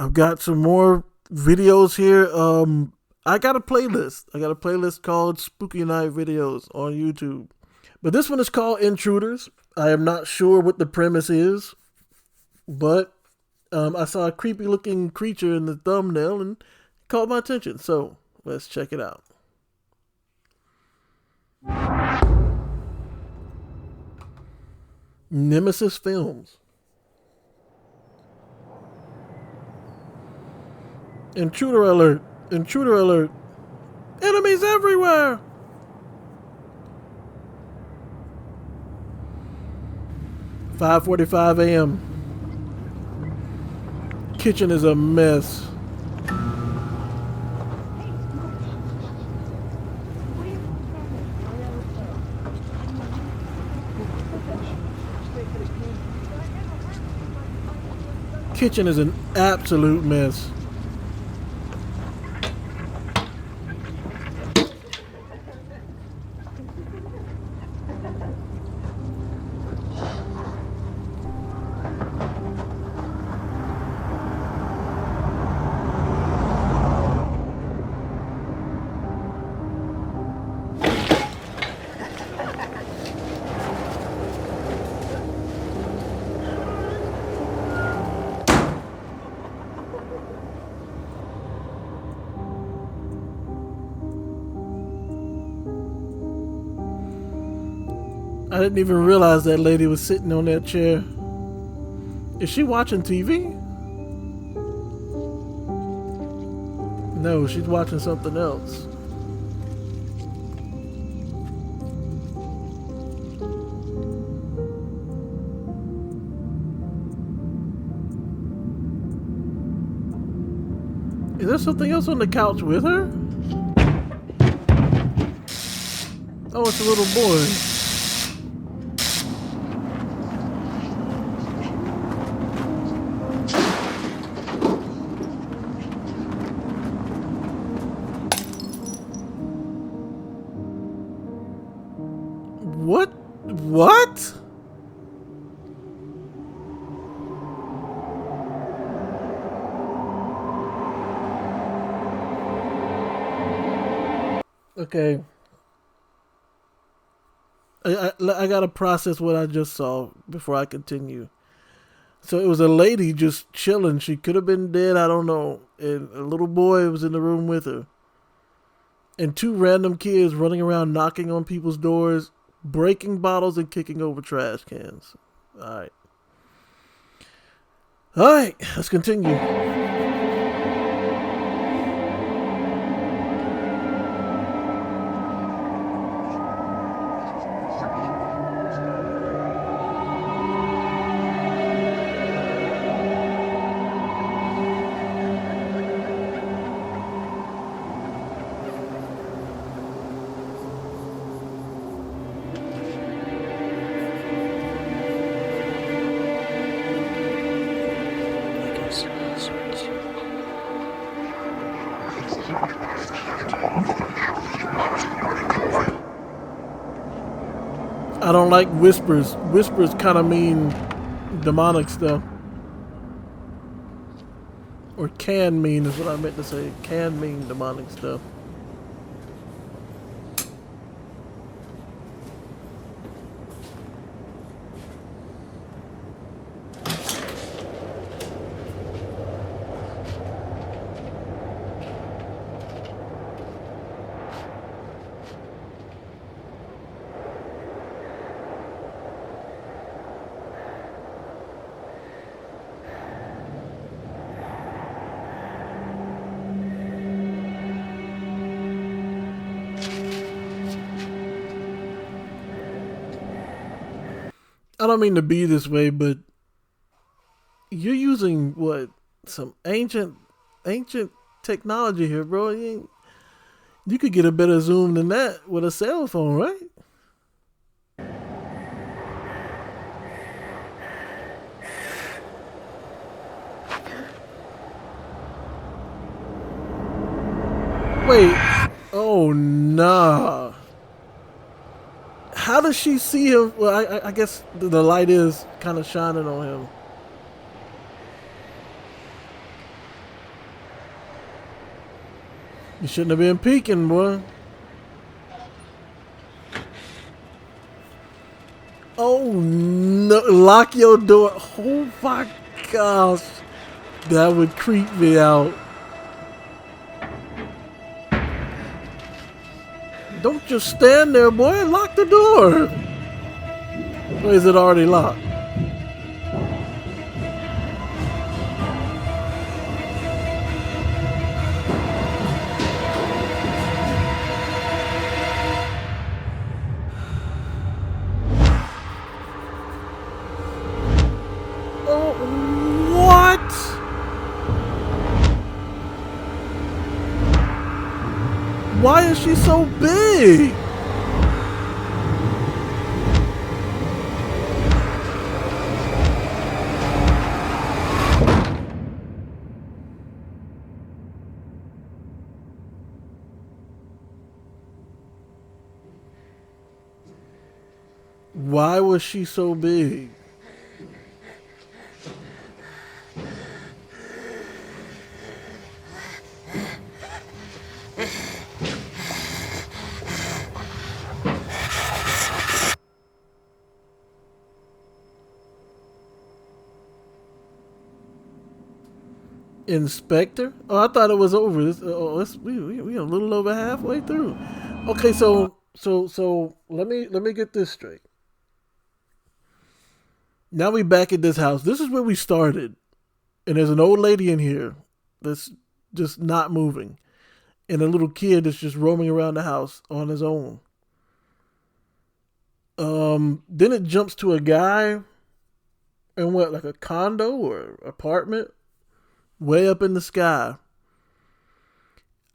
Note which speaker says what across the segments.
Speaker 1: I've got some more videos here. I got a playlist. I got a playlist called Spooky Night Videos on YouTube. But this one is called Intruders. I am not sure what the premise is, but I saw a creepy looking creature in the thumbnail and it caught my attention. So let's check it out. Nemesis Films. Intruder alert! Intruder alert! Enemies everywhere! "5:45 a.m. Kitchen is a mess. Kitchen is an absolute mess. I didn't even realize that lady was sitting on that chair. Is she watching TV? No, she's watching something else. Is there something else on the couch with her? Oh, it's a little boy. What? Okay. I gotta process what I just saw before I continue. So it was a lady just chilling. She could have been dead, I don't know. And a little boy was in the room with her. And two random kids running around knocking on people's doors, breaking bottles and kicking over trash cans. Alright, let's continue. I don't like whispers. Whispers kind of mean demonic stuff. Or can mean is what I meant to say. Can mean demonic stuff. I don't mean to be this way, but you're using what, some ancient technology here, bro. You could get a better zoom than that with a cell phone, right? Wait. Oh, nah. How does she see him? Well, I guess the light is kind of shining on him. You shouldn't have been peeking, boy. Oh no, lock your door. Oh my gosh. That would creep me out. Don't just stand there, boy. Lock the door. Or is it already locked? Oh, what? Why is she so big? Why was she so big? Inspector? Oh, I thought it was over. We a little over halfway through. Okay, so let me get this straight. Now we back at this house. This is where we started, and there's an old lady in here that's just not moving, and a little kid that's just roaming around the house on his own. Then it jumps to a guy in what, like a condo or apartment, way up in the sky.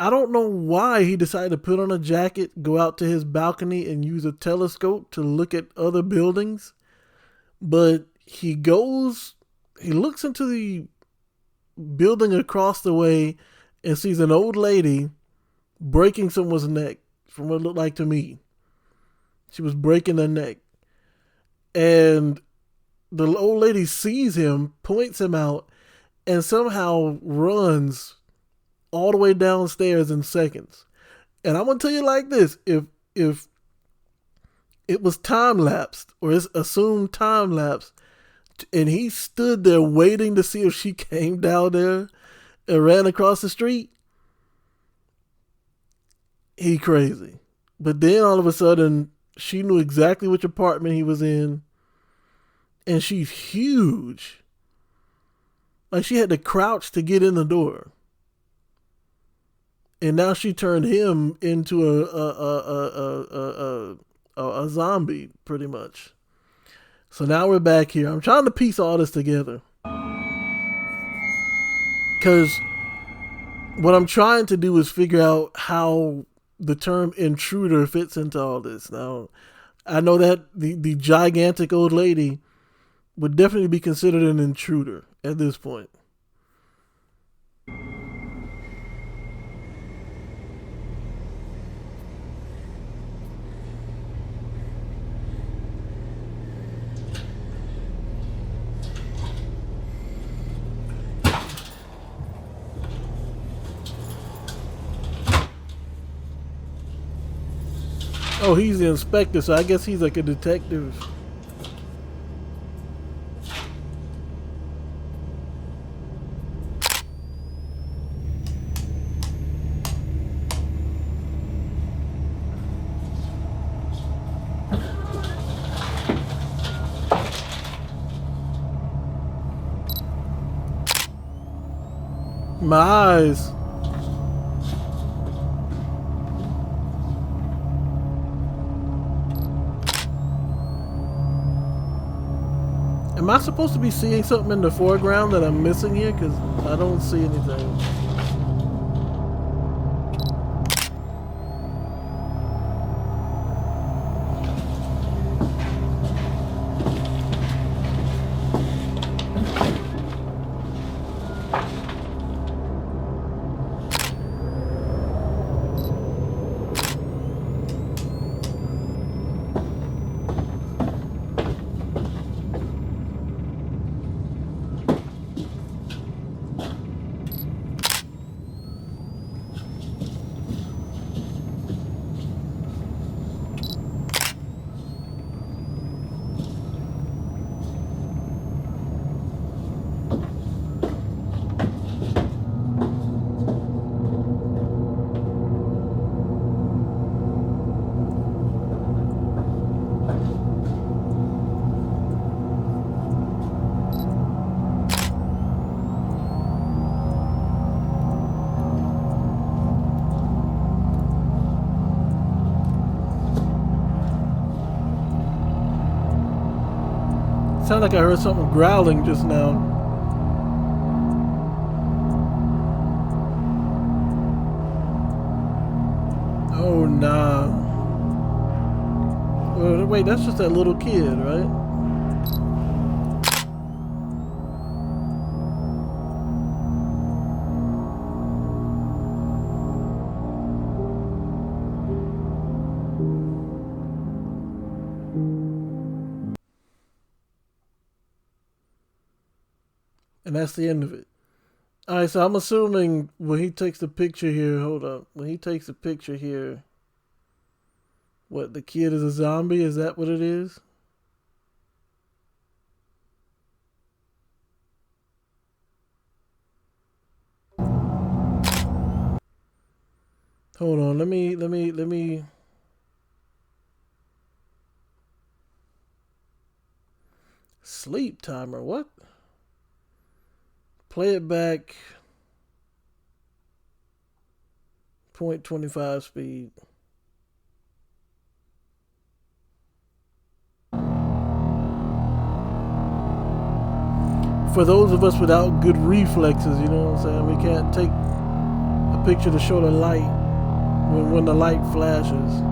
Speaker 1: I don't know why he decided to put on a jacket, go out to his balcony, and use a telescope to look at other buildings. But he looks into the building across the way and sees an old lady breaking someone's neck, from what it looked like to me. She was breaking her neck. And the old lady sees him, points him out, and somehow runs all the way downstairs in seconds. And I'm gonna tell you like this: if it was time lapsed, or it's assumed time lapse, and he stood there waiting to see if she came down there and ran across the street, he crazy. But then all of a sudden, she knew exactly which apartment he was in, and she's huge. Like, she had to crouch to get in the door. And now she turned him into a zombie, pretty much. So now we're back here. I'm trying to piece all this together, because what I'm trying to do is figure out how the term intruder fits into all this. Now, I know that the gigantic old lady would definitely be considered an intruder at this point. Oh, he's the inspector, so I guess he's like a detective. My eyes. Am I supposed to be seeing something in the foreground that I'm missing here? Because I don't see anything. like I heard something growling just now. Oh, nah. Wait, that's just that little kid, right? And that's the end of it. Alright, so I'm assuming when he takes the picture here, hold up. When he takes the picture here, what, the kid is a zombie? Is that what it is? Hold on, let me sleep timer, what? Play it back 0.25 speed. For those of us without good reflexes, you know what I'm saying? We can't take a picture to show the light when the light flashes.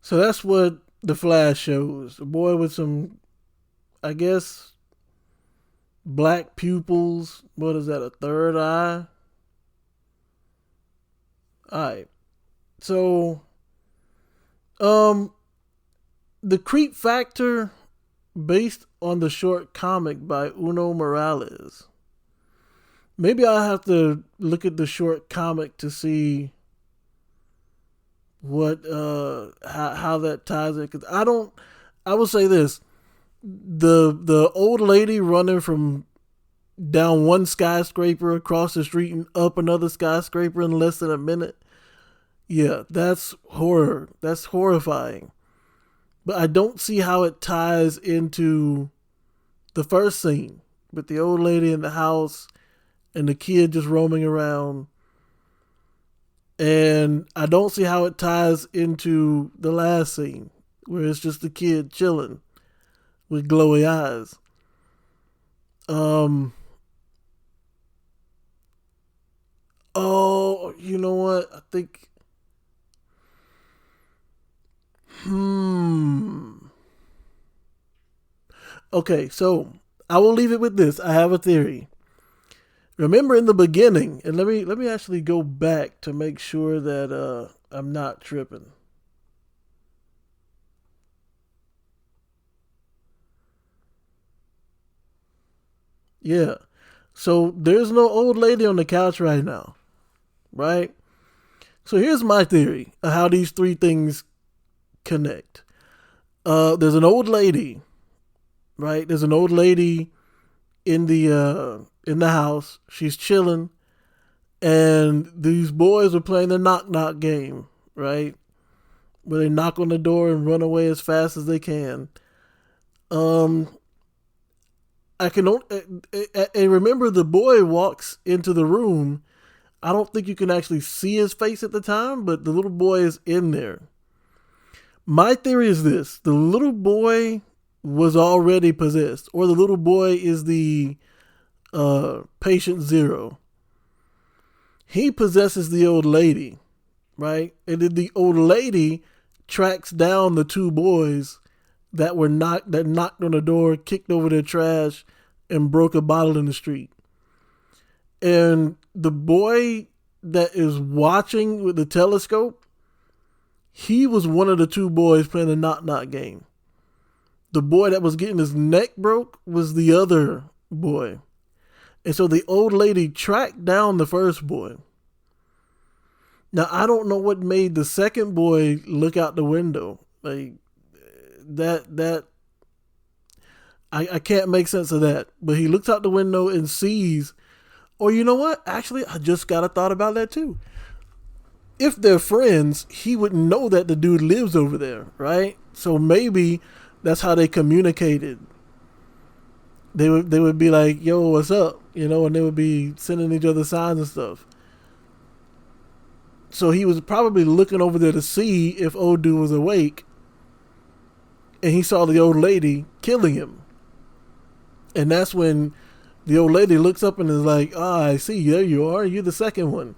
Speaker 1: So that's what the flash shows. A boy with some, I guess, black pupils. What is that, a third eye? Alright. So, the creep factor based on the short comic by Uno Morales. Maybe I'll have to look at the short comic to see what how that ties it. Cause I will say this: the old lady running from down one skyscraper across the street and up another skyscraper in less than a minute. Yeah, that's horror. That's horrifying. But I don't see how it ties into the first scene with the old lady in the house and the kid just roaming around. And I don't see how it ties into the last scene where it's just the kid chilling with glowy eyes. Oh, you know what? I think Okay, so I will leave it with this. I have a theory. Remember in the beginning, and let me actually go back to make sure that I'm not tripping. Yeah. So there's no old lady on the couch right now, right? So here's my theory of how these three things connect. There's an old lady, right? There's an old lady in the house. She's chilling, and these boys are playing the knock knock game, right? Where they knock on the door and run away as fast as they can. Um, I can and remember the boy walks into the room. I don't think you can actually see his face at the time, but the little boy is in there. My theory is this: the little boy was already possessed, or the little boy is the patient zero. He possesses the old lady, right? And then the old lady tracks down the two boys that knocked on the door, kicked over their trash, and broke a bottle in the street. And the boy that is watching with the telescope, he was one of the two boys playing the knock knock game. The boy that was getting his neck broke was the other boy. And so the old lady tracked down the first boy. Now, I don't know what made the second boy look out the window. Like, I can't make sense of that. But he looks out the window and sees, or you know what? Actually, I just got a thought about that too. If they're friends, he would know that the dude lives over there, right? So maybe that's how they communicated. They would be like, yo, what's up? You know, and they would be sending each other signs and stuff. So he was probably looking over there to see if old dude was awake. And he saw the old lady killing him. And that's when the old lady looks up and is like, ah, I see, there you are. You're the second one.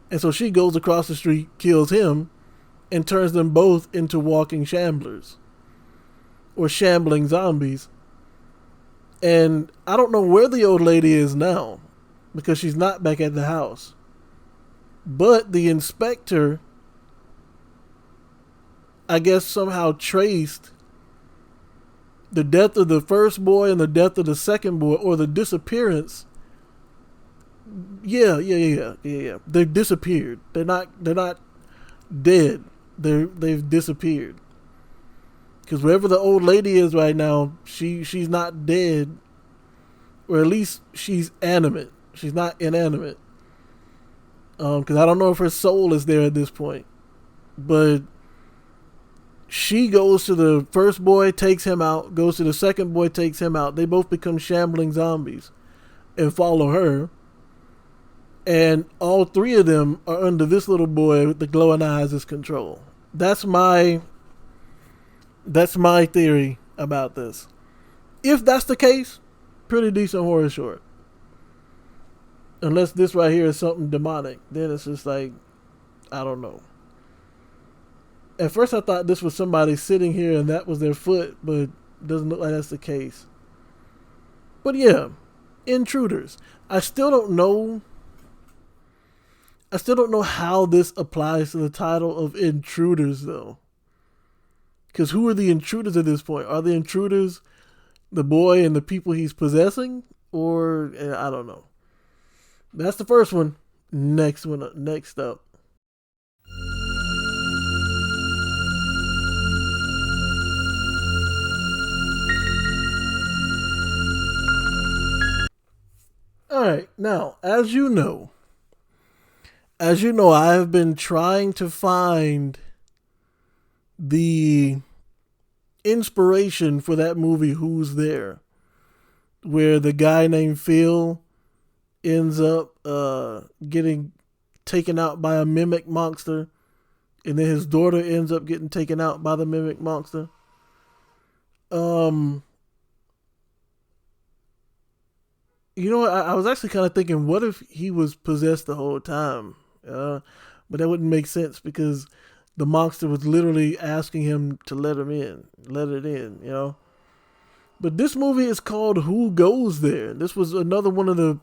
Speaker 1: And so she goes across the street, kills him, and turns them both into walking shamblers. Or shambling zombies. And I don't know where the old lady is now. Because she's not back at the house. But the inspector, I guess, somehow traced the death of the first boy and the death of the second boy, or the disappearance. Yeah. They've disappeared. They're not dead. They've disappeared. Because wherever the old lady is right now, she's not dead, or at least she's animate. She's not inanimate. Because I don't know if her soul is there at this point. But she goes to the first boy, takes him out, goes to the second boy, takes him out. They both become shambling zombies and follow her. And all three of them are under this little boy with the glowing eyes as control. That's my theory about this. If that's the case, pretty decent horror short. Unless this right here is something demonic, then it's just like, I don't know. At first I thought this was somebody sitting here and that was their foot, but it doesn't look like that's the case. But yeah, Intruders. I still don't know how this applies to the title of Intruders though. Because who are the intruders at this point? Are the intruders the boy and the people he's possessing? Or, I don't know. That's the first one. Next up. Alright, now, as you know, I have been trying to find the inspiration for that movie Who's There, where the guy named Phil ends up getting taken out by a mimic monster, and then his daughter ends up getting taken out by the mimic monster. You know what? I was actually kind of thinking, what if he was possessed the whole time? But that wouldn't make sense because the monster was literally asking him to let it in, you know? But this movie is called Who Goes There? This was another one of the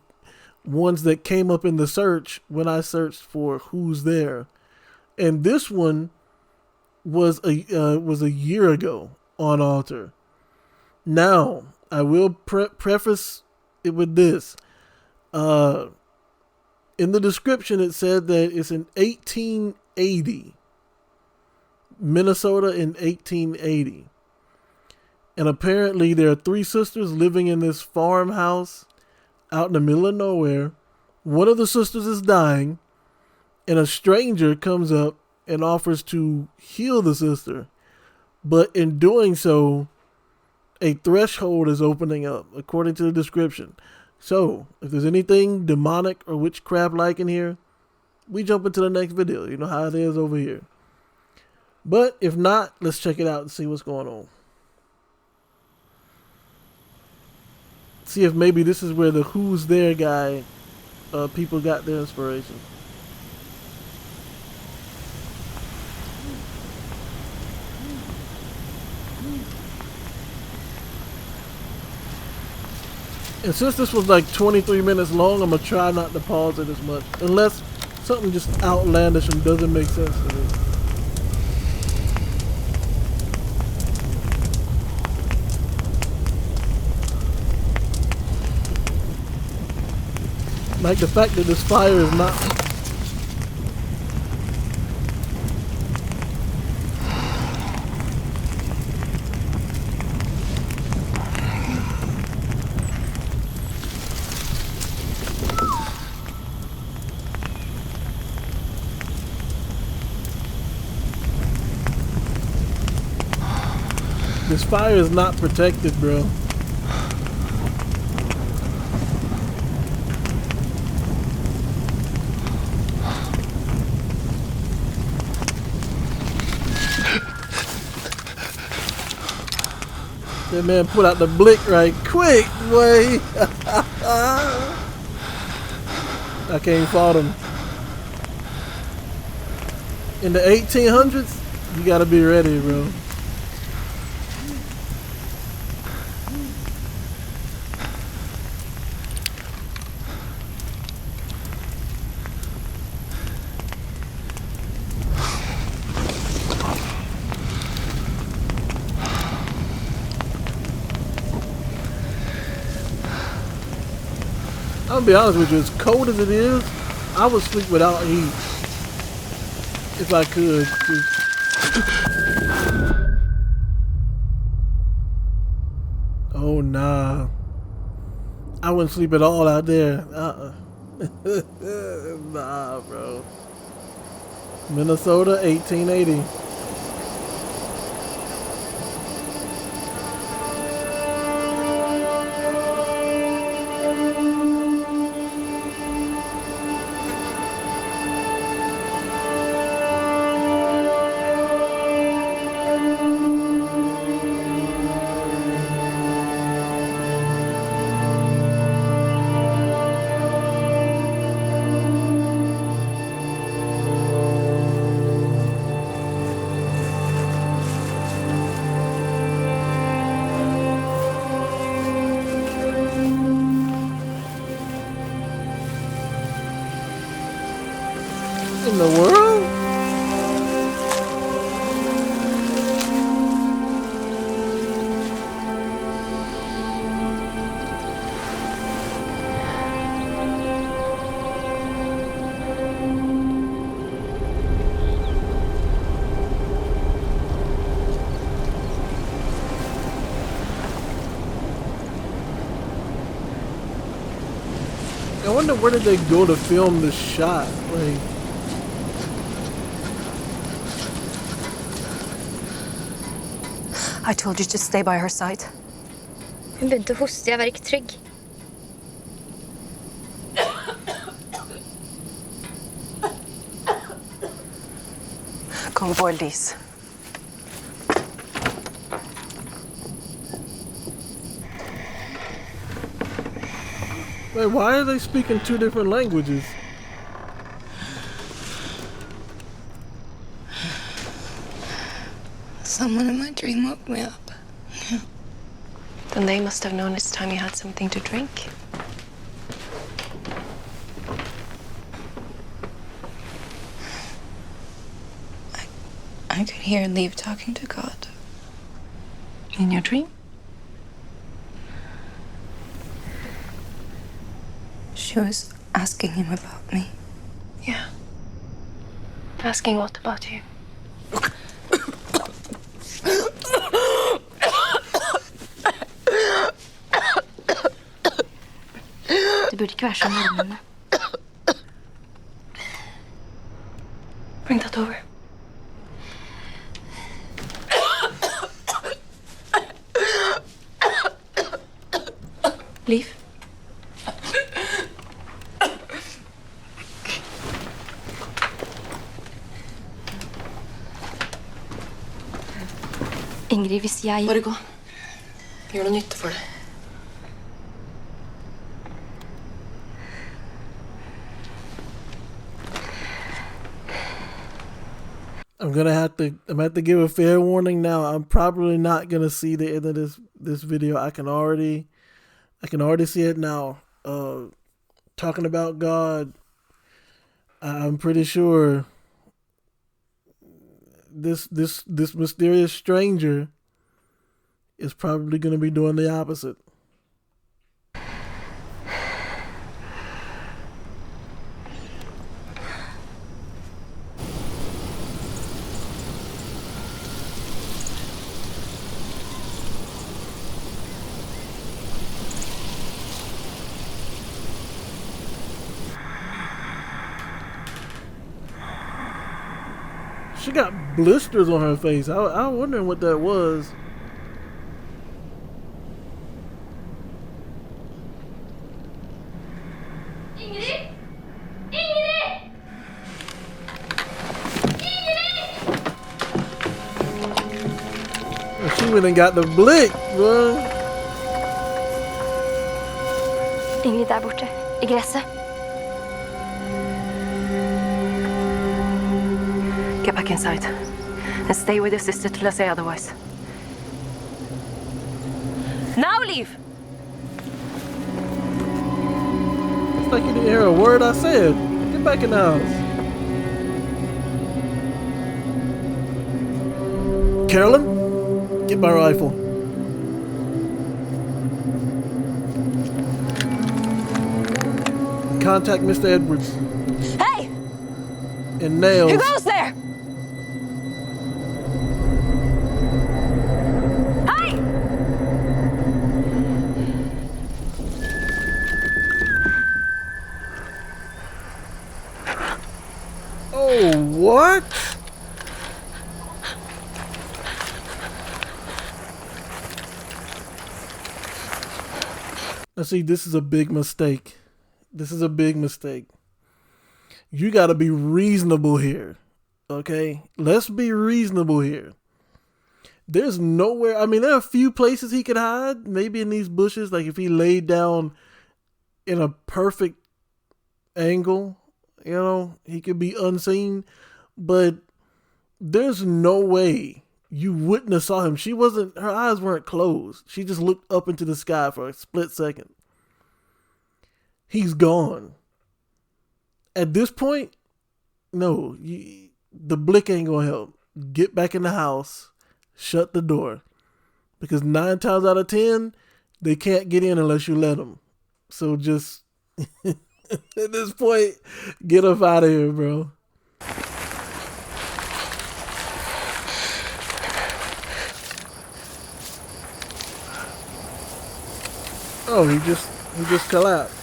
Speaker 1: ones that came up in the search when I searched for Who's There. And this one was a year ago on Alter. Now, I will preface it with this. In the description, it said that it's in 1880. Minnesota in 1880. And apparently there are three sisters living in this farmhouse out in the middle of nowhere. One of the sisters is dying, and a stranger comes up and offers to heal the sister. But in doing so, a threshold is opening up, according to the description. So, if there's anything demonic or witchcraft-like in here, we jump into the next video. You know how it is over here. But if not, let's check it out and see what's going on. See if maybe this is where the Who's There guy, people got their inspiration. And since this was like 23 minutes long, I'm going to try not to pause it as much. Unless something just outlandish and doesn't make sense to me. Like the fact that this fire is not. This fire is not protected, bro. That man put out the blick right quick, boy. I can't fault him. In the 1800s, you gotta be ready, bro. I'm gonna be honest with you, as cold as it is, I would sleep without heat. If I could. Oh, nah. I wouldn't sleep at all out there. Nah, bro. Minnesota, 1880. In the world? I wonder where did they go to film this shot? Like,
Speaker 2: I told you to stay by her side.
Speaker 3: Hun begynte å hoste. Jeg var ikke trygg.
Speaker 2: Go avoid these.
Speaker 1: wait, why are they speaking two different languages?
Speaker 3: Someone in my dream woke me up.
Speaker 2: Then they must have known it's time you had something to drink.
Speaker 3: I could hear Leave talking to God.
Speaker 2: In your dream?
Speaker 3: She was asking him about me.
Speaker 2: Yeah. Asking what about you?
Speaker 3: Det burde ikke være så nærmere.
Speaker 2: Bring that over. Leave.
Speaker 3: Ingrid, hvis jeg...
Speaker 2: Bare gå. Gjør noe nytte for det.
Speaker 1: I'm gonna have to give a fair warning now. I'm probably not gonna see the end of this video. I can already see it now. Talking about God, I'm pretty sure this mysterious stranger is probably gonna be doing the opposite. She got blisters on her face. I was wondering what that was. She went and got the blick, bro.
Speaker 3: Ingrid der borte, I gresset.
Speaker 2: Get back inside. And stay with your sister till I say otherwise. Now leave!
Speaker 1: It's like you didn't hear a word I said. Get back in the house. Carolyn, get my rifle. Contact Mr. Edwards.
Speaker 2: Hey!
Speaker 1: And Nails.
Speaker 2: Who goes there? Hey!
Speaker 1: Oh, what? Now see, this is a big mistake. This is a big mistake. You got to be reasonable here. Okay? Let's be reasonable here. There's nowhere, I mean, there are a few places he could hide. Maybe in these bushes, like if he laid down in a perfect angle, you know, he could be unseen. But there's no way you wouldn't have saw him. She wasn't, her eyes weren't closed. She just looked up into the sky for a split second. He's gone. At this point, no, the blick ain't gonna help. Get back in the house, shut the door, because 9 times out of 10, they can't get in unless you let them. So just at this point, get up out of here, bro. Oh, he just collapsed.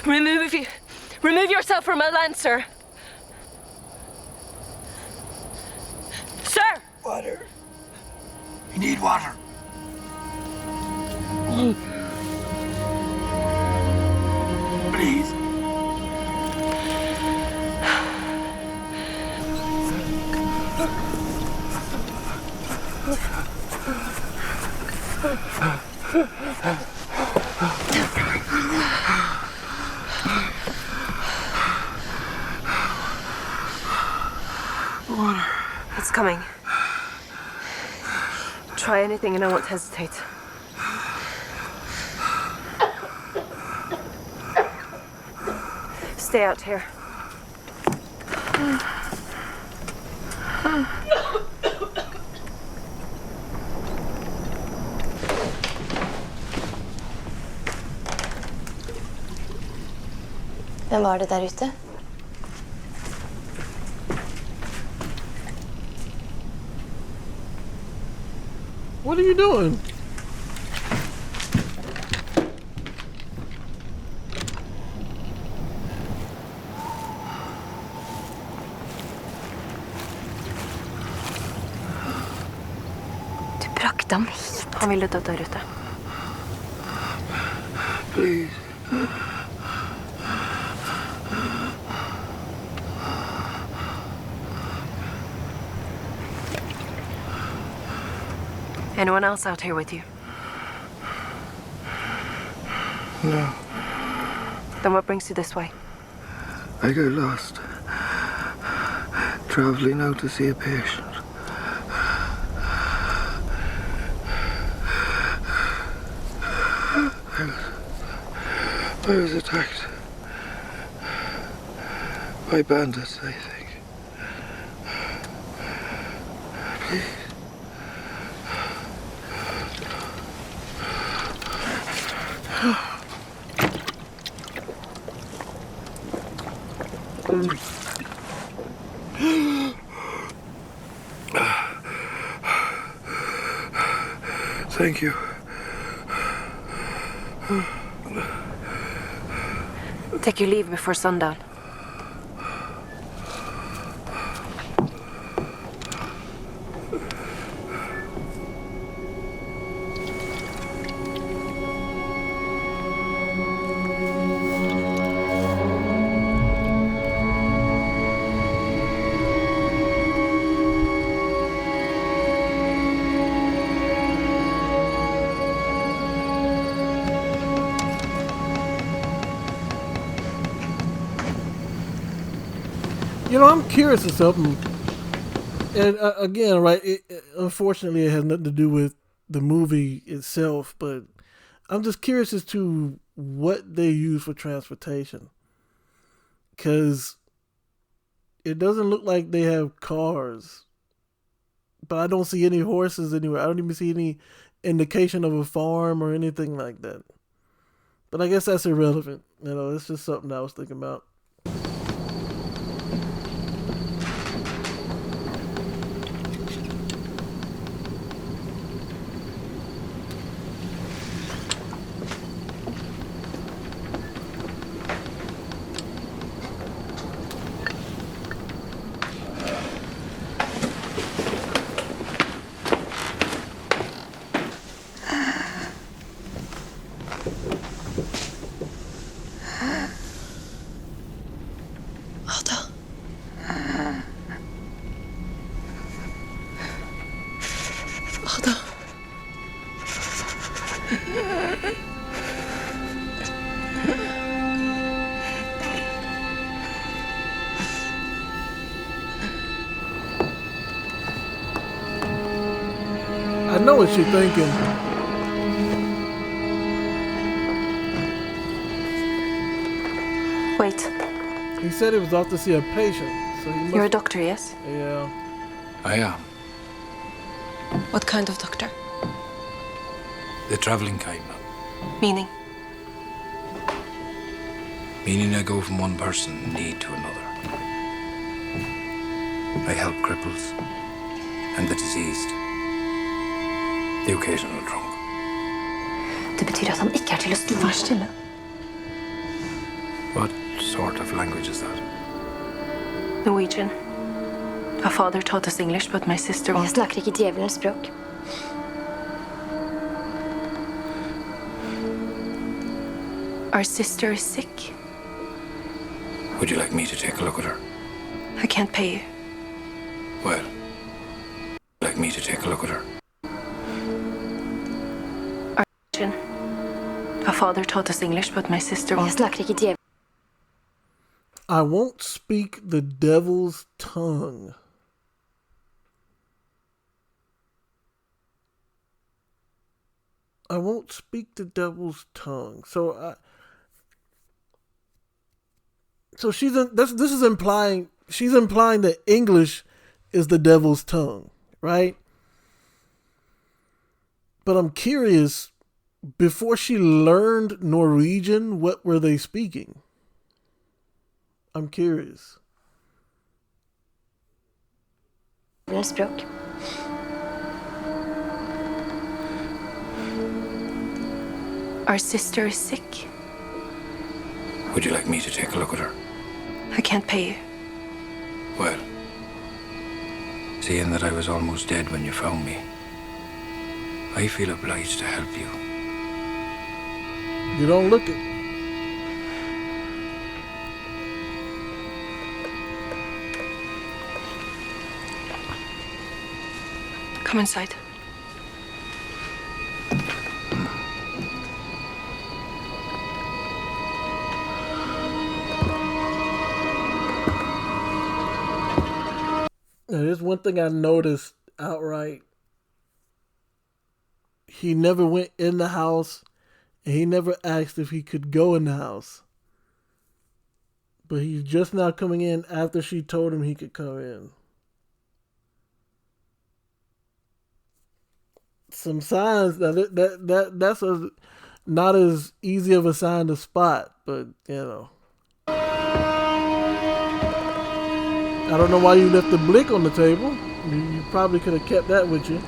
Speaker 2: Remove yourself from my land, sir. Sir!
Speaker 4: Water. You need water. Please. Water.
Speaker 2: It's coming. Try anything and I won't hesitate. Stay out here.
Speaker 3: Hvem var det der ute?
Speaker 1: What are you doing?
Speaker 3: Du brakte ham hit.
Speaker 2: Han ville dø der ute.
Speaker 4: Please.
Speaker 2: Anyone else out here with you?
Speaker 4: No.
Speaker 2: Then what brings you this way?
Speaker 4: I got lost. Traveling out to see a patient. I was attacked by bandits, I think. Please. Thank you.
Speaker 2: Take your leave before sundown.
Speaker 1: I'm curious of something. And again, right? Unfortunately, it has nothing to do with the movie itself, but I'm just curious as to what they use for transportation, because it doesn't look like they have cars, but I don't see any horses anywhere. I don't even see any indication of a farm or anything like that. But I guess that's irrelevant. It's just something I was thinking about.
Speaker 2: Ada. Ada.
Speaker 1: I know what you're thinking.
Speaker 2: Wait,
Speaker 1: He said he was off to see a patient, so he must...
Speaker 2: you're a doctor, yes?
Speaker 1: Yeah.
Speaker 5: I am.
Speaker 2: What kind of doctor?
Speaker 5: The travelling kind.
Speaker 2: Meaning?
Speaker 5: Meaning I go from one person in need to another. I help cripples and the diseased. The occasional drunk.
Speaker 3: Det betyr at han ikke til å stole.
Speaker 2: Vær stille.
Speaker 5: What sort of language is that?
Speaker 2: Norwegian. Our father taught us English, but my sister
Speaker 3: Jeg
Speaker 2: won't.
Speaker 3: snakker ikke djevelens språk.
Speaker 2: Our sister is sick.
Speaker 5: Would you like me to take a look at her?
Speaker 2: I can't pay you.
Speaker 5: Well, like me to take a look at her?
Speaker 2: Our father taught us English, but my sister
Speaker 3: Jeg
Speaker 2: won't.
Speaker 3: snakker ikke djevelens
Speaker 1: I won't speak the devil's tongue. I won't speak the devil's tongue. So this is implying she's implying that English is the devil's tongue, right? But I'm curious, before she learned Norwegian, what were they speaking? I'm curious.
Speaker 3: språk.
Speaker 2: Our sister is sick.
Speaker 5: Would you like me to take a look at her?
Speaker 2: I can't pay you.
Speaker 5: Well, seeing that I was almost dead when you found me, I feel obliged to help you.
Speaker 1: You don't look it.
Speaker 2: Come inside.
Speaker 1: Now, there's one thing I noticed outright. He never went in the house, and he never asked if he could go in the house. But he's just now coming in after she told him he could come in. Some signs that's not as easy of a sign to spot, but I don't know why you left the blick on the table. You probably could have kept that with you.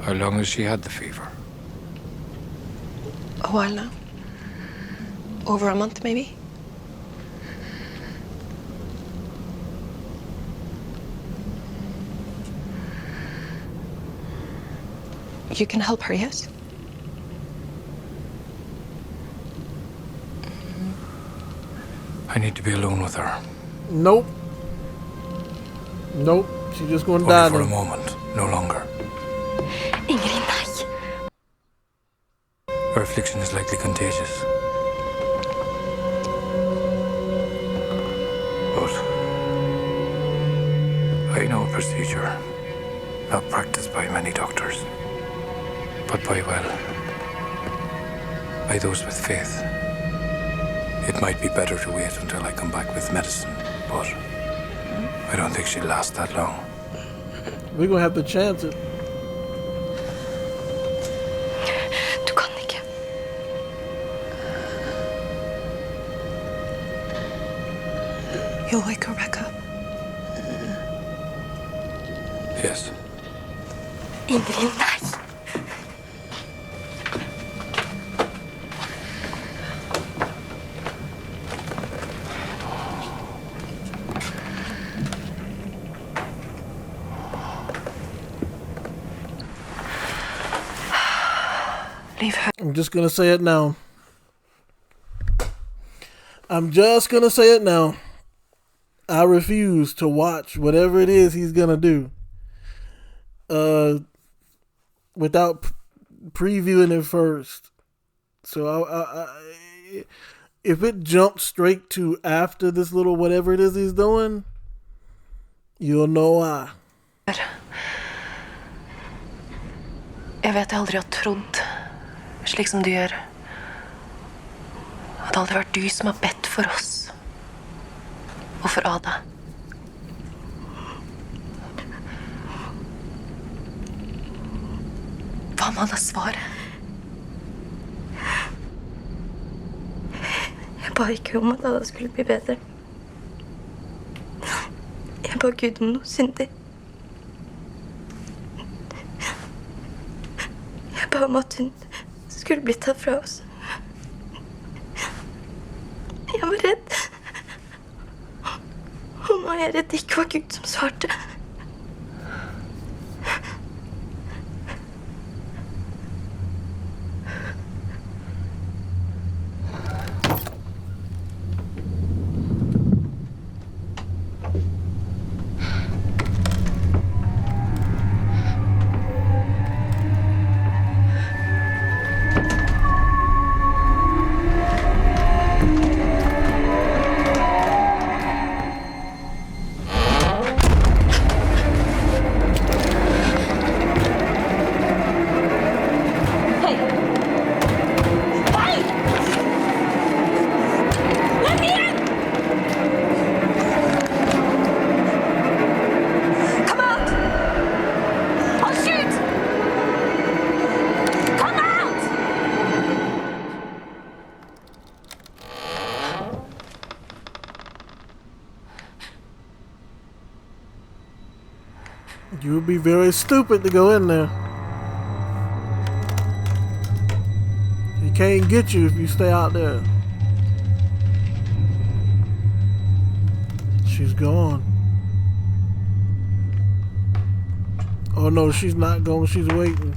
Speaker 5: How long has she had the fever?
Speaker 2: A while now. Over a month, maybe. You can help her, yes?
Speaker 5: I need to be alone with her.
Speaker 1: Nope. Nope. She's just gonna
Speaker 5: Only
Speaker 1: die
Speaker 5: for a
Speaker 1: then.
Speaker 5: moment, no longer.
Speaker 3: Ingrid, nei.
Speaker 5: Her affliction is likely contagious. But I know a procedure, not practiced by many doctors, but by those with faith. It might be better to wait until I come back with medicine, but I don't think she'll last that long.
Speaker 1: We're gonna have to chance it.
Speaker 3: Du kan ikke.
Speaker 2: You'll wake her back up.
Speaker 5: Yes.
Speaker 3: Ingrid, nei.
Speaker 2: Leave her.
Speaker 1: I'm just gonna say it now. I'm just gonna say it now. I refuse to watch whatever it is he's gonna do. Without previewing it first. So if it jumps straight to after this little whatever it is he's doing, you'll know why.
Speaker 2: Jeg vet jeg aldri har trodd slik som du gjør. At det aldri har vært du som har bedt for oss. Og for Ada. Hva med Adas svar?
Speaker 3: Jeg ba ikke om at Ada skulle bli bedre. Jeg ba Gud om noe syndig. Jeg ba om at hun skulle bli tatt fra oss. Jeg var redd. Og nå er jeg redd det ikke var Gud som svarte.
Speaker 1: You would be very stupid to go in there. He can't get you if you stay out there. She's gone. Oh no, she's not going. She's waiting.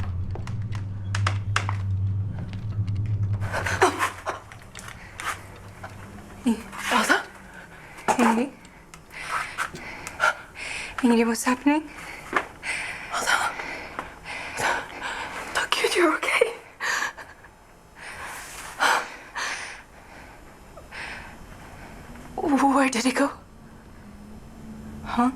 Speaker 2: Ada?
Speaker 6: Ingrid? Ingrid, what's happening?
Speaker 2: Gud, you're okay. Where did he go?
Speaker 6: Huh?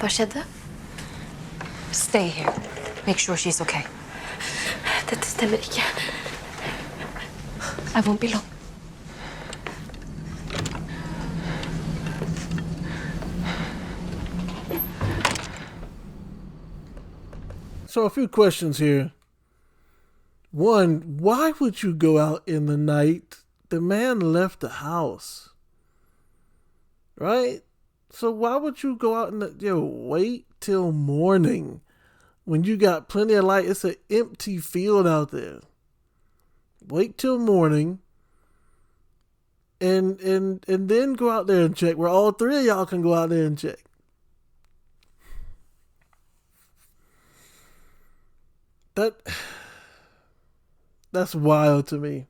Speaker 2: Hva skjedde?
Speaker 6: Stay here. Make sure she's okay.
Speaker 3: Dette stemmer ikke.
Speaker 2: I won't be long.
Speaker 1: So a few questions here. One, why would you go out in the night? The man left the house. Right? So why would you go out and wait till morning when you got plenty of light? It's an empty field out there. Wait till morning and then go out there and check where all three of y'all can go out there and check. That's wild to me.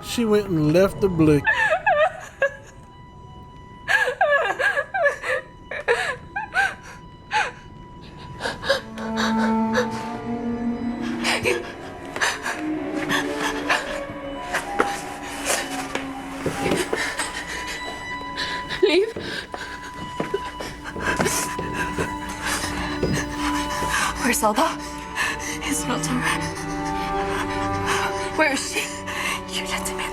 Speaker 1: She went and left the blick.
Speaker 2: Leave. Where's Alba?
Speaker 3: It's not her.
Speaker 2: Where is she?
Speaker 3: You let him in.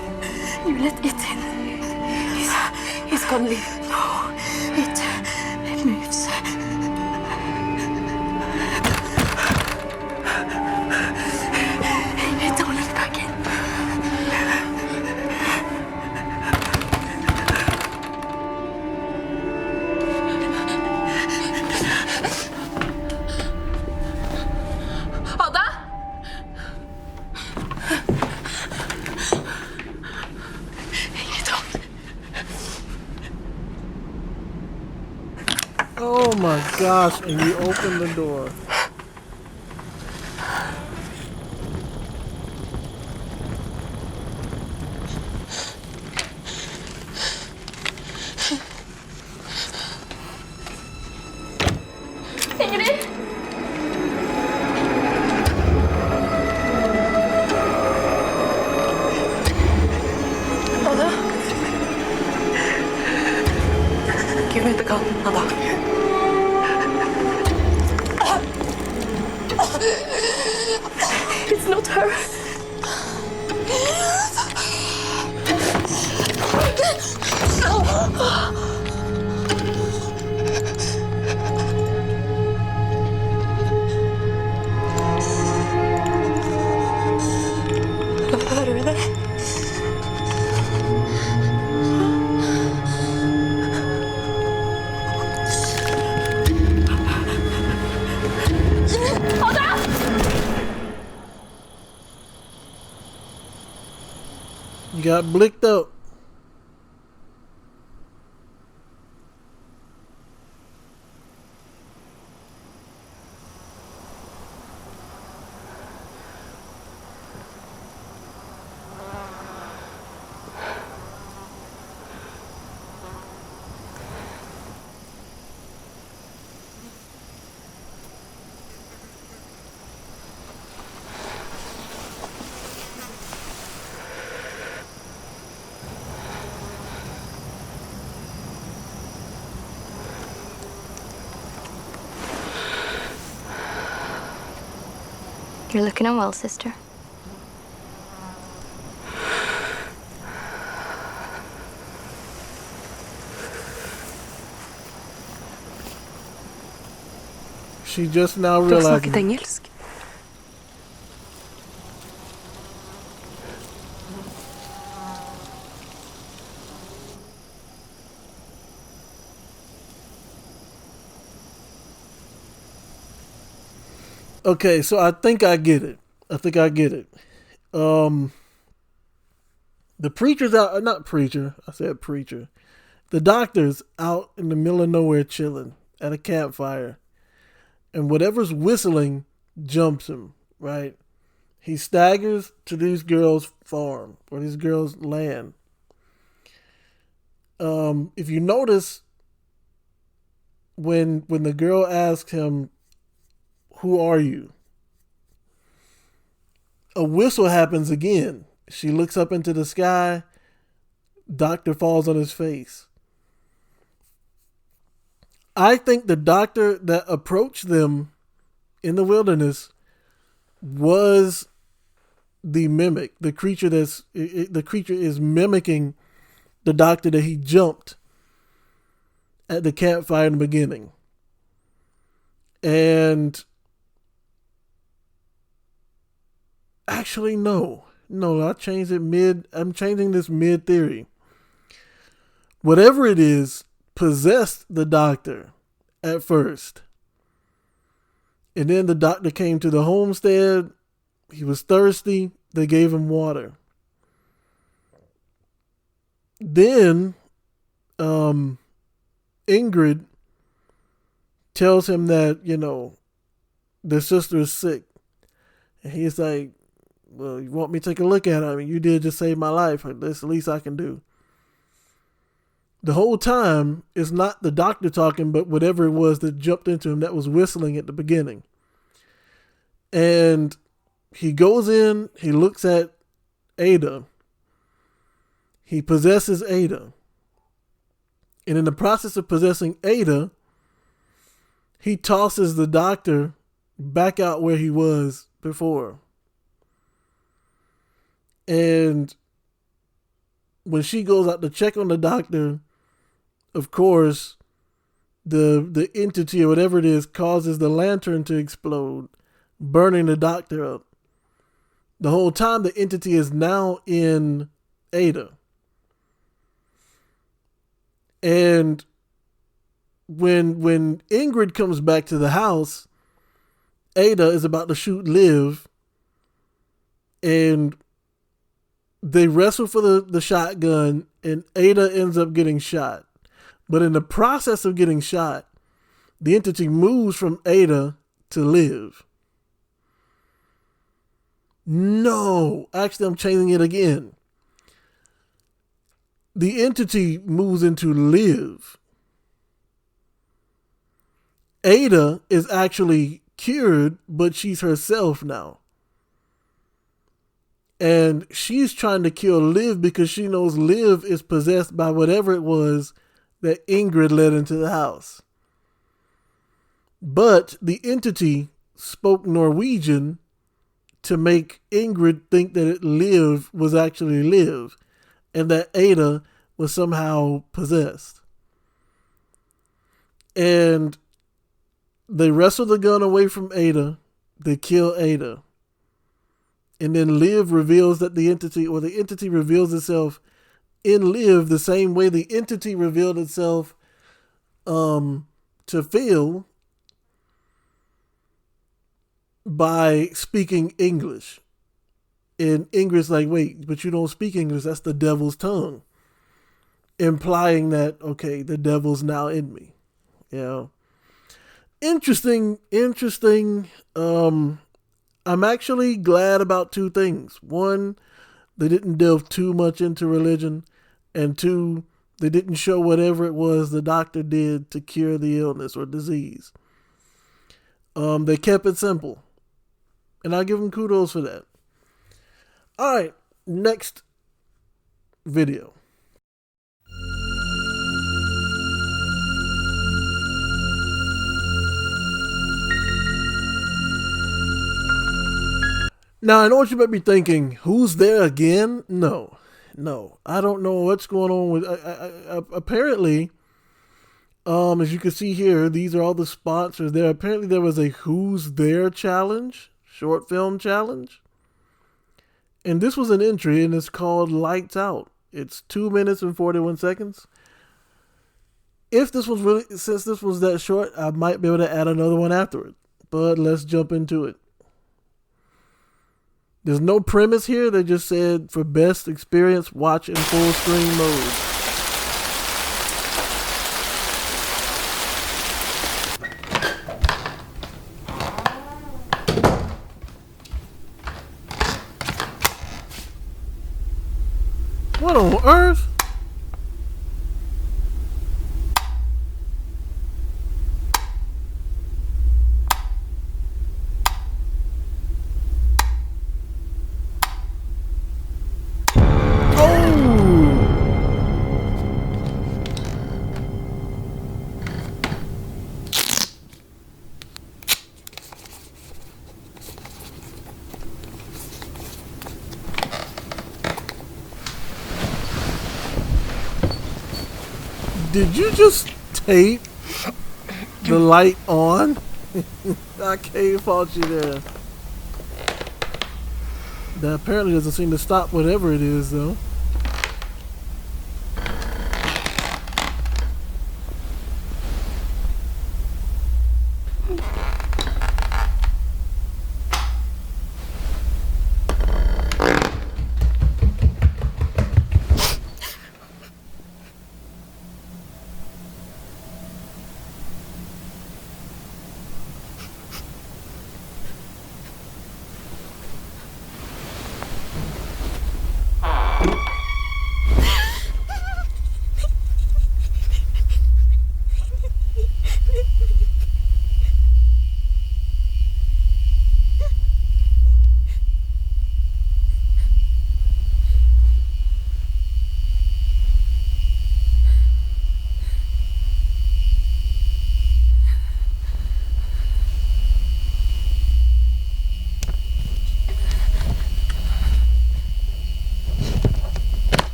Speaker 3: You let it in.
Speaker 2: He's gonna leave.
Speaker 3: No, it moves. Don't let it back in.
Speaker 2: Ada?
Speaker 1: Oh my gosh, and you opened the door.
Speaker 2: Give me the gun, Ada.
Speaker 3: It's not her. Hör du det?
Speaker 1: You got blicked up.
Speaker 3: You're looking unwell, sister.
Speaker 1: She just now
Speaker 2: Du har
Speaker 1: realizing.
Speaker 2: snakket engelsk.
Speaker 1: Okay, so I think I get it. The preacher's out, not preacher, I said preacher. The doctor's out in the middle of nowhere chilling at a campfire. And whatever's whistling jumps him, right? He staggers to these girls' farm or these girls' land. If you notice, when the girl asks him, "Who are you?" a whistle happens again. She looks up into the sky. Doctor falls on his face. I think the doctor that approached them in the wilderness was the mimic, the creature the creature is mimicking the doctor that he jumped at the campfire in the beginning. And actually, no, I changed it I'm changing this mid theory. Whatever it is possessed the doctor at first. And then the doctor came to the homestead. He was thirsty. They gave him water. Then Ingrid tells him that, their sister is sick. And he's like, "Well, you want me to take a look at her? I mean, you did just save my life. That's the least I can do." The whole time, it's not the doctor talking, but whatever it was that jumped into him that was whistling at the beginning. And he goes in, he looks at Ada. He possesses Ada. And in the process of possessing Ada, he tosses the doctor back out where he was before. And when she goes out to check on the doctor, of course, the entity or whatever it is causes the lantern to explode, burning the doctor up. The whole time the entity is now in Ada. And when Ingrid comes back to the house, Ada is about to shoot Liv, and they wrestle for the shotgun, and Ada ends up getting shot. But in the process of getting shot, the entity moves from Ada to Liv. No, actually, I'm changing it again. The entity moves into Liv. Ada is actually cured, but she's herself now. And she's trying to kill Liv because she knows Liv is possessed by whatever it was that Ingrid led into the house. But the entity spoke Norwegian to make Ingrid think that Liv was actually Liv and that Ada was somehow possessed. And they wrestle the gun away from Ada. They kill Ada. And then Liv reveals that the entity reveals itself in Liv the same way the entity revealed itself to Phil by speaking English. And Ingrid's like, "Wait, but you don't speak English. That's the devil's tongue." Implying that, okay, the devil's now in me. Interesting. I'm actually glad about two things. One, they didn't delve too much into religion. And two, they didn't show whatever it was the doctor did to cure the illness or disease. They kept it simple. And I give them kudos for that. All right, next video. Now, I know what you might be thinking. Who's there again? No. I don't know what's going on with. Apparently, as you can see here, these are all the sponsors. Apparently there was a Who's There challenge, short film challenge, and this was an entry, and it's called Lights Out. It's 2 minutes and 41 seconds. Since this was that short, I might be able to add another one after it. But let's jump into it. There's no premise here. They just said for best experience, watch in full screen mode. What on earth? Did you just tape the light on? I can't fault you there. That apparently doesn't seem to stop whatever it is, though.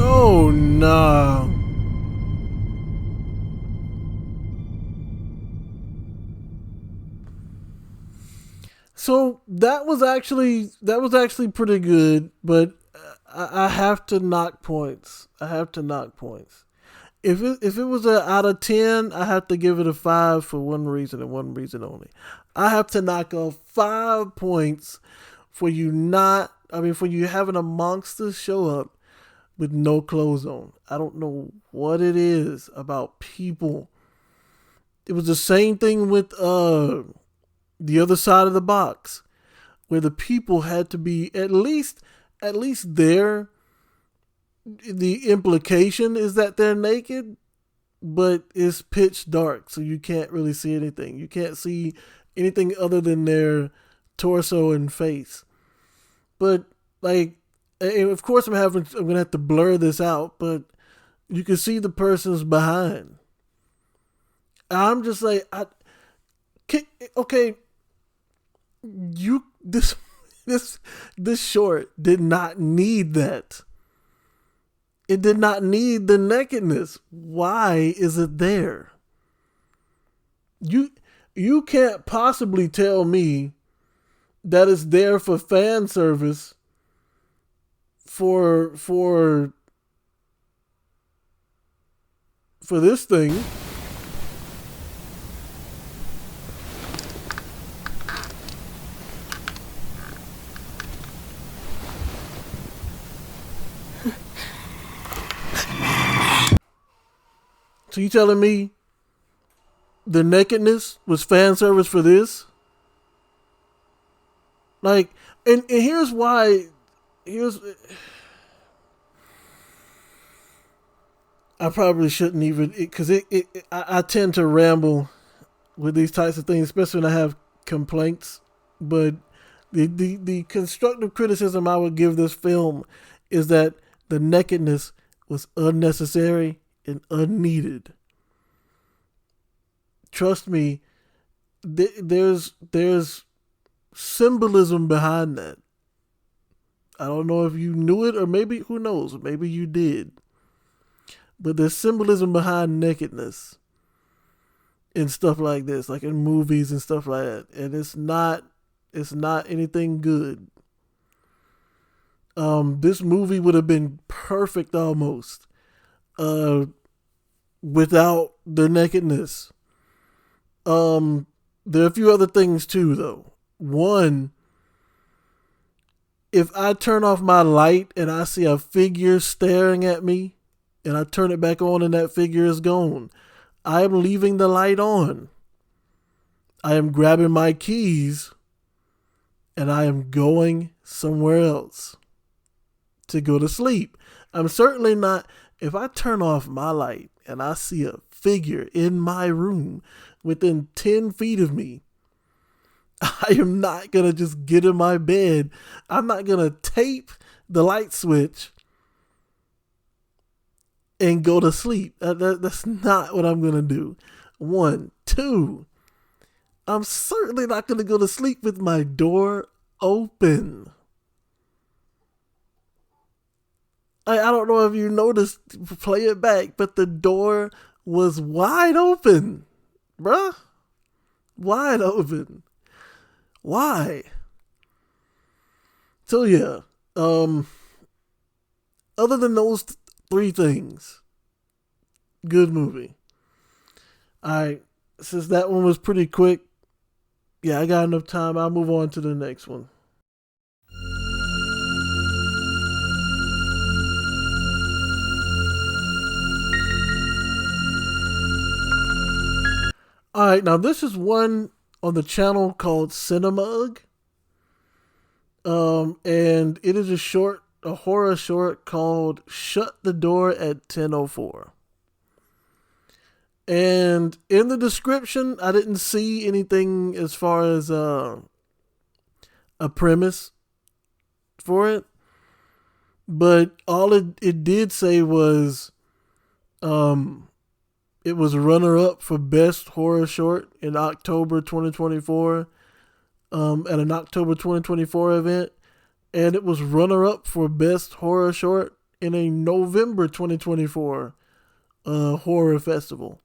Speaker 1: Oh no. So that was actually pretty good, but I have to knock points. If it was a out of 10, I have to give it a 5 for one reason and one reason only. I have to knock off 5 points for you having a monster show up with no clothes on. I don't know what it is about people. It was the same thing with the other side of the box, where the people had to be at least there. The implication is that they're naked, but it's pitch dark, so you can't really see anything. You can't see anything other than their torso and face. But and of course I'm gonna have to blur this out, but you can see the person's behind. I'm just like, okay, this short did not need that. It did not need the nakedness. Why is it there? You can't possibly tell me that it's there for fan service for this thing. So you telling me the nakedness was fan service for this? Like, and here's why. I probably shouldn't even, because I tend to ramble with these types of things, especially when I have complaints. But the constructive criticism I would give this film is that the nakedness was unnecessary and unneeded. Trust me, there's symbolism behind that. I don't know if you knew it, or maybe, who knows, maybe you did. But there's symbolism behind nakedness and stuff like this, like in movies and stuff like that. And it's not anything good. This movie would have been perfect almost without the nakedness. There are a few other things too, though. One, if I turn off my light and I see a figure staring at me and I turn it back on and that figure is gone, I am leaving the light on. I am grabbing my keys and I am going somewhere else to go to sleep. I'm certainly not, if I turn off my light and I see a figure in my room within 10 feet of me, I am not going to just get in my bed. I'm not going to tape the light switch and go to sleep. That's not what I'm going to do. One. Two, I'm certainly not going to go to sleep with my door open. I don't know if you noticed, play it back, but the door was wide open. Bruh. Wide open. Why? So yeah, other than those three things, good movie. Alright, since that one was pretty quick, yeah, I got enough time. I'll move on to the next one. Alright, now this is one on the channel called Cinemug. And it is a horror short called Shut the Door at 10:04. And in the description, I didn't see anything as far as a premise for it. But all it did say was it was runner-up for Best Horror Short in October 2024 at an October 2024 event. And it was runner-up for Best Horror Short in a November 2024 horror festival.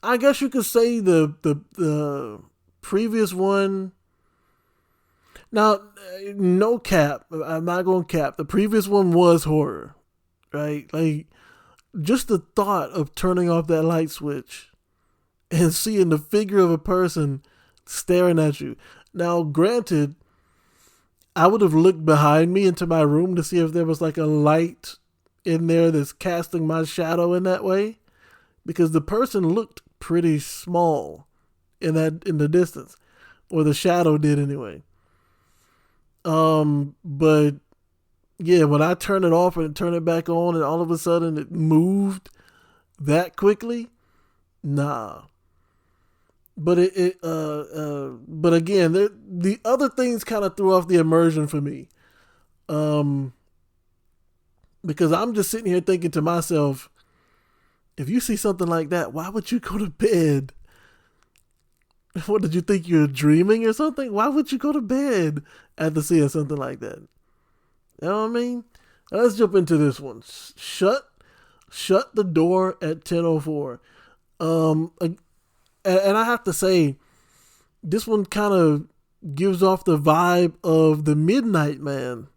Speaker 1: I guess you could say the previous one... Now, no cap. I'm not going to cap. The previous one was horror, right? Like, just the thought of turning off that light switch and seeing the figure of a person staring at you. Now, granted, I would have looked behind me into my room to see if there was like a light in there that's casting my shadow in that way, because the person looked pretty small in the distance, or the shadow did anyway. But yeah, when I turn it off and turn it back on and all of a sudden it moved that quickly, nah. But but again, the other things kind of threw off the immersion for me. Because I'm just sitting here thinking to myself, if you see something like that, why would you go to bed? What, did you think you're dreaming or something? Why would you go to bed after seeing something like that? You know what I mean? Let's jump into this one. Shut the Door at 10:04. And I have to say, this one kind of gives off the vibe of The Midnight Man.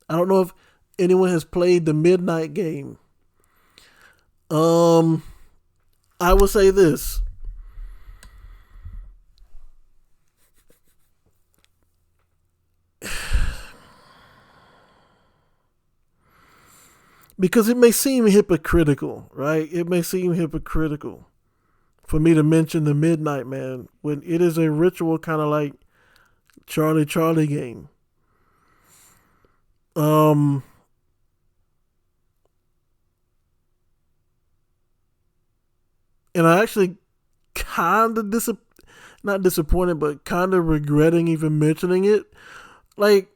Speaker 1: I don't know if anyone has played the Midnight Game. I will say this. Because it may seem hypocritical, right? It may seem hypocritical for me to mention the Midnight Man when it is a ritual kind of like Charlie game. And I actually kind of not disappointed, but kind of regretting even mentioning it. Like,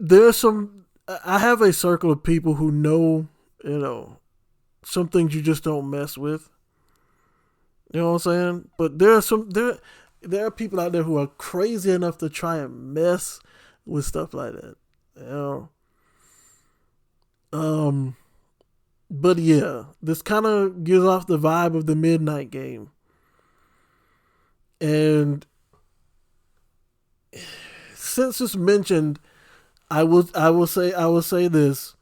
Speaker 1: I have a circle of people who know, some things you just don't mess with. You know what I'm saying? But there are people out there who are crazy enough to try and mess with stuff like that. But yeah, this kind of gives off the vibe of the Midnight Game. And since it's mentioned, I will say this.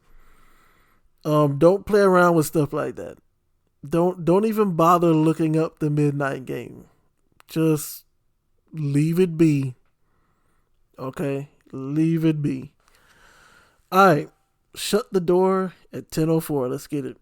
Speaker 1: Don't play around with stuff like that. Don't even bother looking up the Midnight Game. Just leave it be. Okay? Leave it be. Alright. Shut the door at 10:04. Let's get it.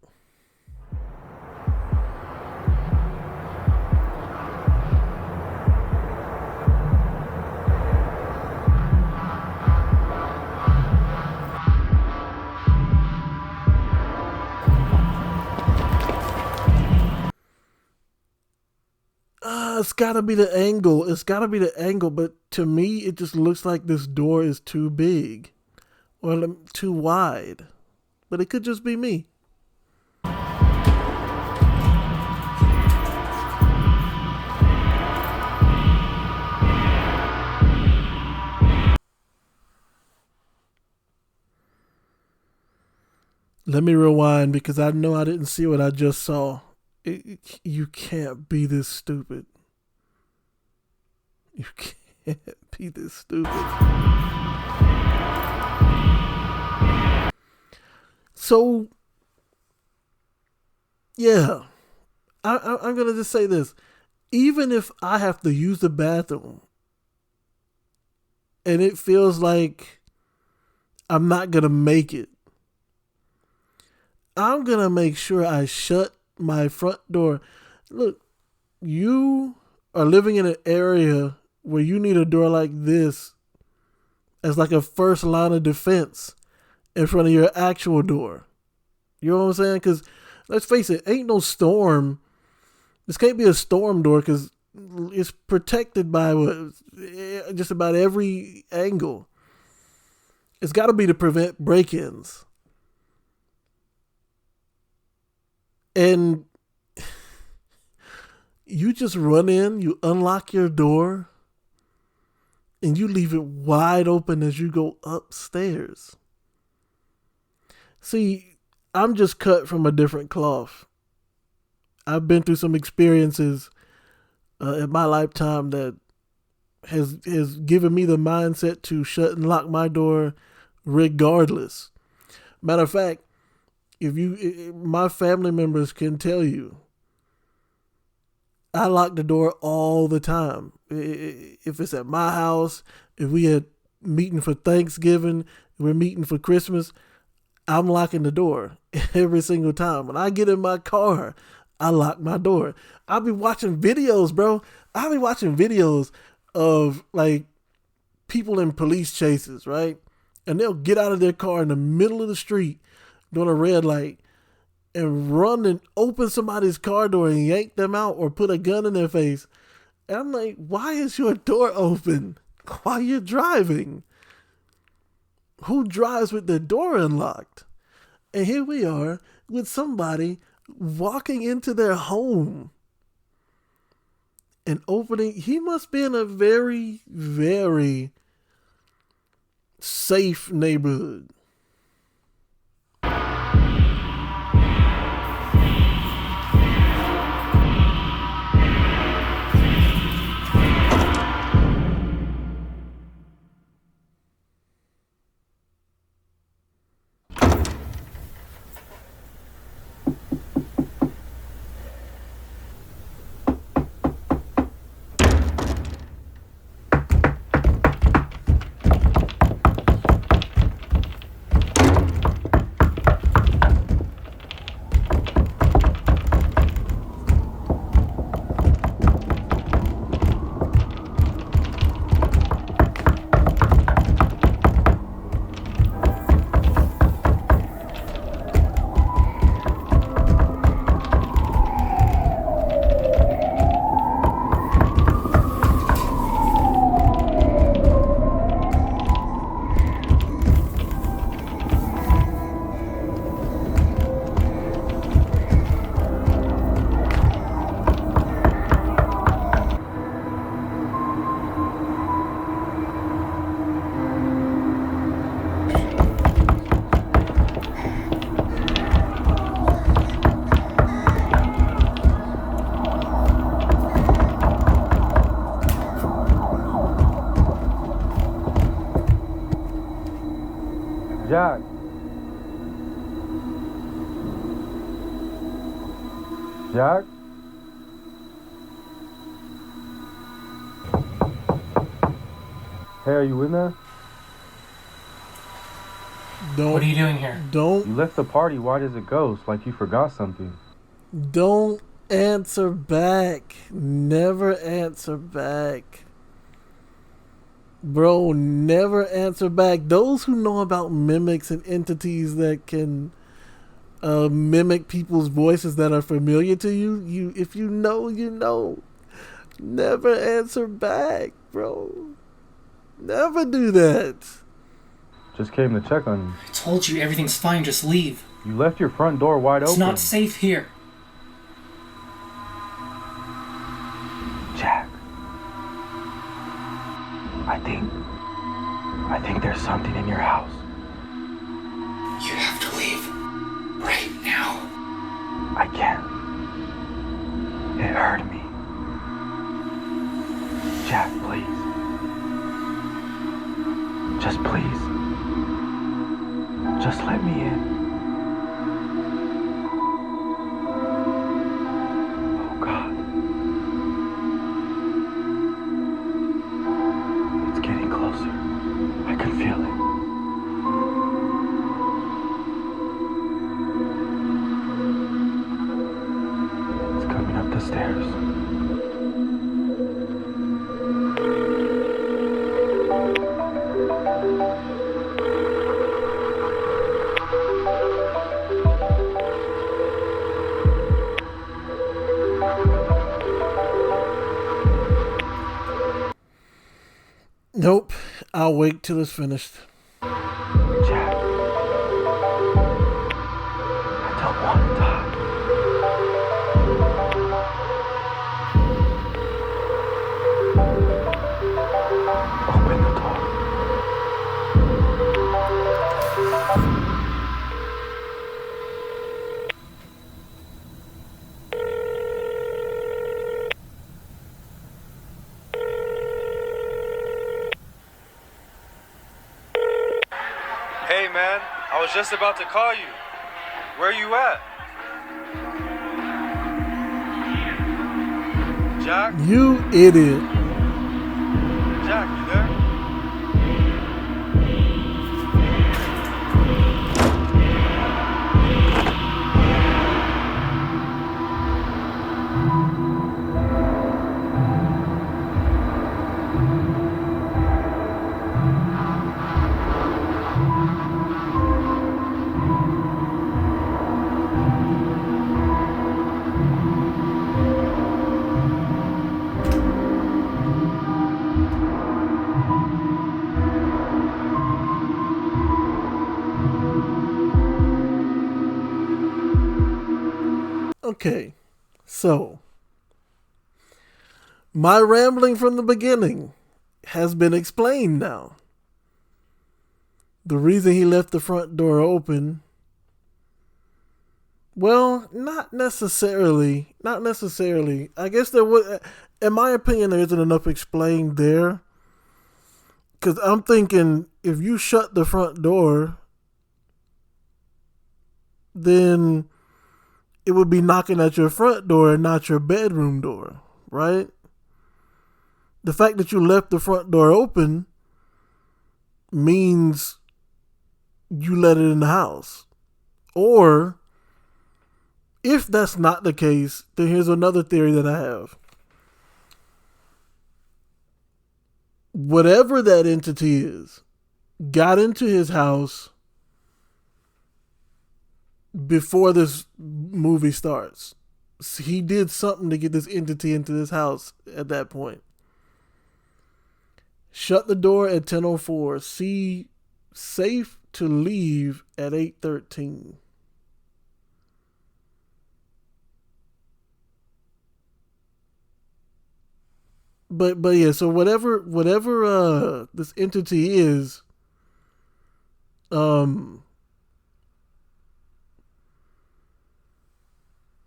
Speaker 1: It's gotta be the angle. But to me, it just looks like this door is too big or too wide. But it could just be me. Let me rewind because I know I didn't see what I just saw. You can't be this stupid. You can't be this stupid. So, yeah, I'm going to just say this. Even if I have to use the bathroom and it feels like I'm not going to make it, I'm going to make sure I shut my front door. Look, you are living in an area where you need a door like this as like a first line of defense in front of your actual door. You know what I'm saying? Because let's face it, ain't no storm. This can't be a storm door because it's protected by just about every angle. It's got to be to prevent break-ins. And you just run in, you unlock your door, and you leave it wide open as you go upstairs. See, I'm just cut from a different cloth. I've been through some experiences in my lifetime that has given me the mindset to shut and lock my door regardless. Matter of fact, my family members can tell you, I lock the door all the time. If it's at my house, if we had meeting for Thanksgiving, we're meeting for Christmas, I'm locking the door every single time. When I get in my car, I lock my door. I'll be watching videos, bro. I'll be watching videos of like people in police chases, right? And they'll get out of their car in the middle of the street doing a red light and run and open somebody's car door and yank them out or put a gun in their face. And I'm like, why is your door open while you're driving? Who drives with their door unlocked? And here we are with somebody walking into their home and opening. He must be in a very, very safe neighborhood.
Speaker 7: Jack. Jack? Hey, are you in there?
Speaker 8: What are you doing here?
Speaker 7: You left the party white as a ghost, like you forgot something.
Speaker 1: Don't answer back. Never answer back. Bro, never answer back. Those who know about mimics and entities that can mimic people's voices that are familiar to you, if you know, you know. Never answer back, bro. Never do that.
Speaker 7: Just came to check on you.
Speaker 8: I told you everything's fine, just leave.
Speaker 7: You left your front door wide open.
Speaker 8: It's not safe here.
Speaker 7: Jack. I think there's something in your house.
Speaker 8: You have to leave. Right now.
Speaker 7: I can't. It hurt me. Jack, please. Just please. Just let me in. Oh, God. It's getting closer. I can feel it. It's coming up the stairs.
Speaker 1: Nope. I'll wait till it's finished.
Speaker 7: Jack. I don't want to die. Open the door.
Speaker 9: Hey man, I was just about to call you. Where you at? Jack?
Speaker 1: You idiot.
Speaker 9: Jack, you there?
Speaker 1: Okay, so my rambling from the beginning has been explained now. The reason he left the front door open, well, not necessarily. I guess there was, in my opinion, there isn't enough explained there. Because I'm thinking, if you shut the front door, then it would be knocking at your front door and not your bedroom door, right? The fact that you left the front door open means you let it in the house. Or, if that's not the case, then here's another theory that I have. Whatever that entity is, got into his house before this movie starts. He did something to get this entity into this house at that point. Shut the door at 10:04. See safe to leave at 8:13. But yeah, so whatever this entity is,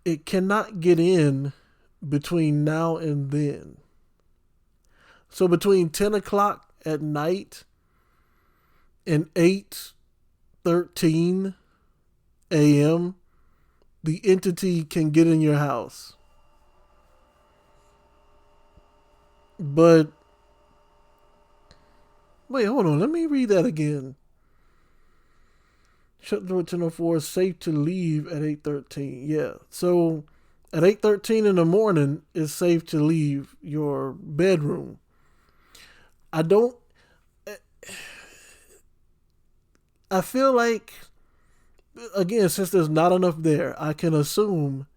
Speaker 1: it cannot get in between now and then. So between 10 o'clock at night and 8 8:13 a.m., the entity can get in your house. But wait, hold on. Let me read that again. Shut the door at 10:04. Safe to leave at 8:13. Yeah. So at 8:13 in the morning, it's safe to leave your bedroom. I feel like, again, since there's not enough there, I can assume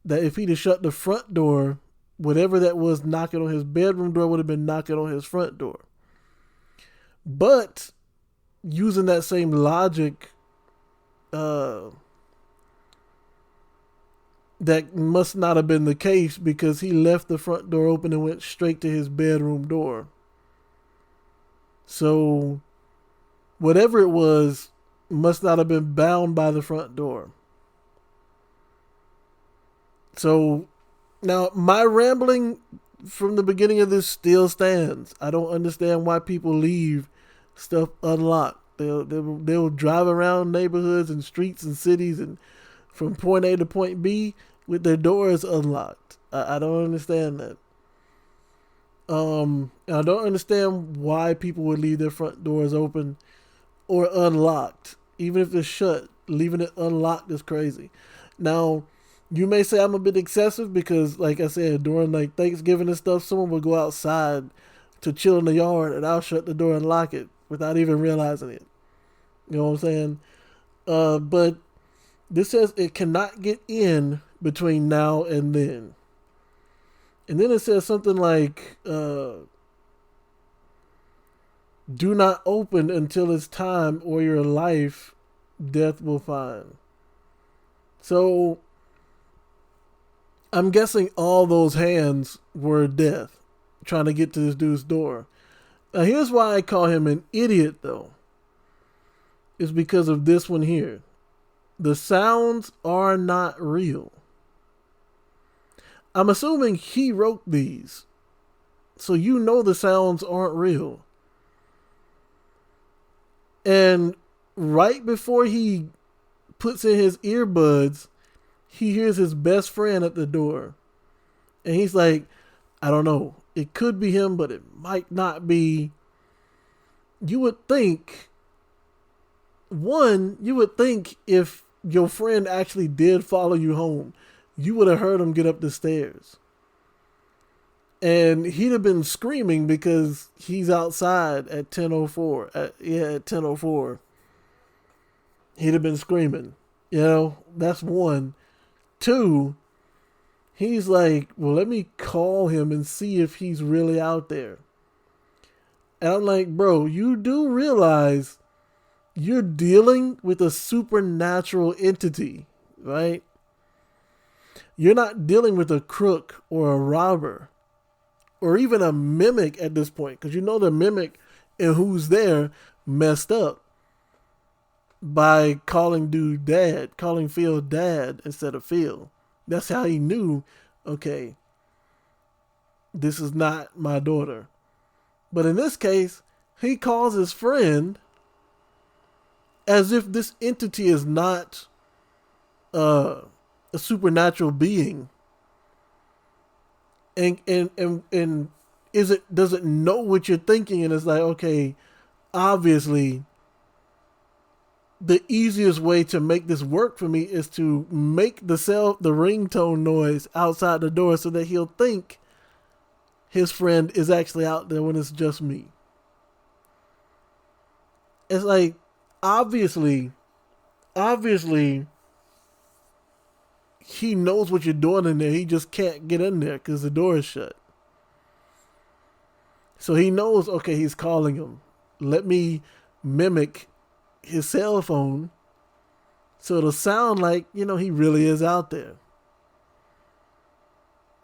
Speaker 1: that if he'd have shut the front door, whatever that was knocking on his bedroom door would have been knocking on his front door. But using that same logic, that must not have been the case because he left the front door open and went straight to his bedroom door. So whatever it was must not have been bound by the front door. So now my rambling from the beginning of this still stands. I don't understand why people leave stuff unlocked. They'll drive around neighborhoods and streets and cities and from point A to point B with their doors unlocked. I don't understand that. I don't understand why people would leave their front doors open or unlocked. Even if it's shut, leaving it unlocked is crazy. Now, you may say I'm a bit excessive because, like I said, during like Thanksgiving and stuff, someone will go outside to chill in the yard and I'll shut the door and lock it without even realizing it. You know what I'm saying? But this says it cannot get in between now and then. And then it says something like, do not open until it's time or your life death will find. So I'm guessing all those hands were death trying to get to this dude's door. Now here's why I call him an idiot though. It's because of this one here. The sounds are not real. I'm assuming he wrote these. So you know the sounds aren't real. And right before he puts in his earbuds, he hears his best friend at the door. And he's like, I don't know. It could be him, but it might not be. You would think if your friend actually did follow you home, you would have heard him get up the stairs. And he'd have been screaming because he's outside at 10:04. At 10:04. He'd have been screaming. You know, that's one. Two, he's like, well, let me call him and see if he's really out there. And I'm like, bro, you do realize you're dealing with a supernatural entity, right? You're not dealing with a crook or a robber or even a mimic at this point, because you know the mimic and who's there messed up by calling Phil dad instead of Phil. That's how he knew, okay, this is not my daughter. But in this case, he calls his friend as if this entity is not a supernatural being. And does it know what you're thinking? And it's like, okay, obviously the easiest way to make this work for me is to make the ringtone noise outside the door so that he'll think his friend is actually out there when it's just me. It's like, obviously, he knows what you're doing in there. He just can't get in there because the door is shut. So he knows, okay, he's calling him. Let me mimic his cell phone so it'll sound like, you know, he really is out there.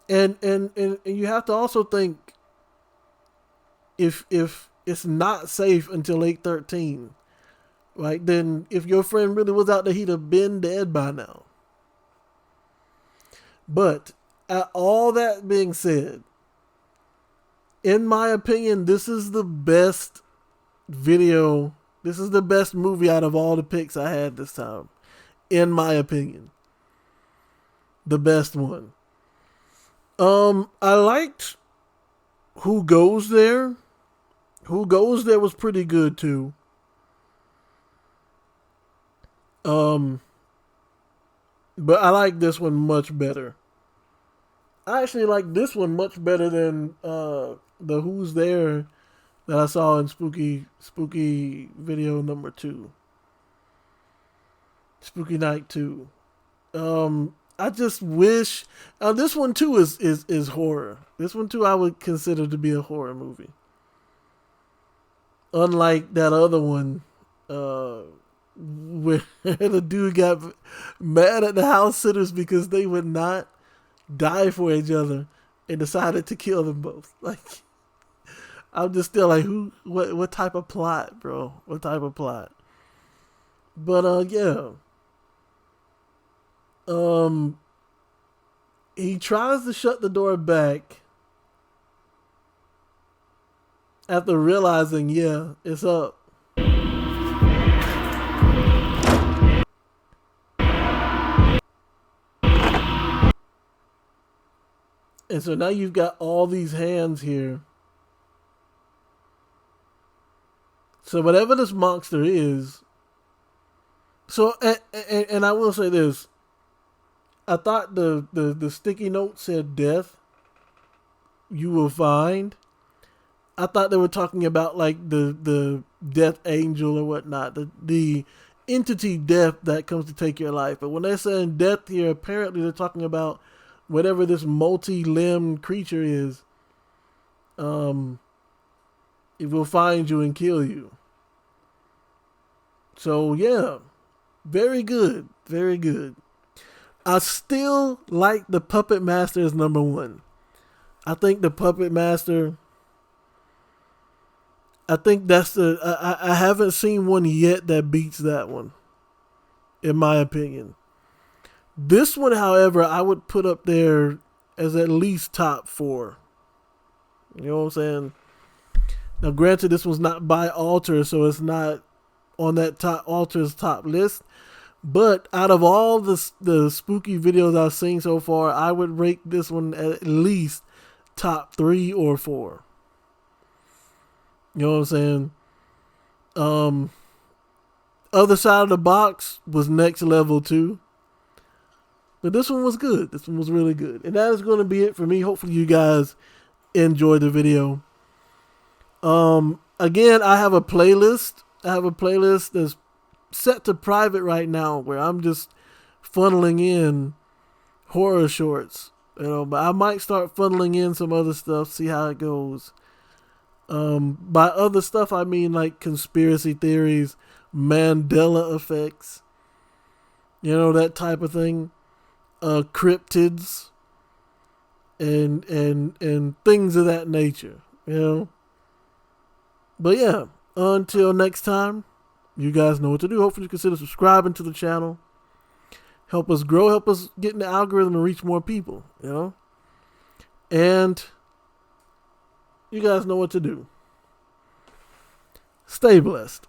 Speaker 1: And you have to also think, if it's not safe until 8:13, right? Then if your friend really was out there, he'd have been dead by now. But all that being said, in my opinion, this is the best video This is the best movie out of all the picks I had this time, in my opinion. The best one. I liked Who Goes There. Who Goes There was pretty good too. But I like this one much better. I actually like this one much better than the Who's There that I saw in Spooky video number 2. Spooky Night 2. I just wish this one too is horror. This one too I would consider to be a horror movie. Unlike that other one, where the dude got mad at the house sitters because they would not die for each other and decided to kill them both. Like, I'm just still like, what type of plot, bro? What type of plot? But yeah. He tries to shut the door back after realizing, yeah, it's up. And so now you've got all these hands here. So whatever this monster is. So, and I will say this. I thought the sticky note said death. You will find. I thought they were talking about like the death angel or whatnot. The entity death that comes to take your life. But when they're saying death here, apparently they're talking about whatever this multi-limbed creature is. It will find you and kill you. So yeah. Very good. Very good. I still like the Puppet Master as number 1. I think the Puppet Master, I think that's I haven't seen one yet that beats that one, in my opinion. This one, however, I would put up there as at least top 4. You know what I'm saying? Now, granted, this was not by Alter, so it's not on that Alter's top list. But out of all the spooky videos I've seen so far, I would rate this one at least top 3 or 4. You know what I'm saying? Other Side of the Box was next level too. But this one was good. This one was really good. And that is going to be it for me. Hopefully you guys enjoyed the video. Again, I have a playlist. That's set to private right now where I'm just funneling in horror shorts, but I might start funneling in some other stuff, see how it goes. By other stuff I mean like conspiracy theories, Mandela effects, that type of thing, cryptids and things of that nature, but yeah, until next time, you guys know what to do. Hopefully you consider subscribing to the channel. Help us grow. Help us get in the algorithm and reach more people. And you guys know what to do. Stay blessed.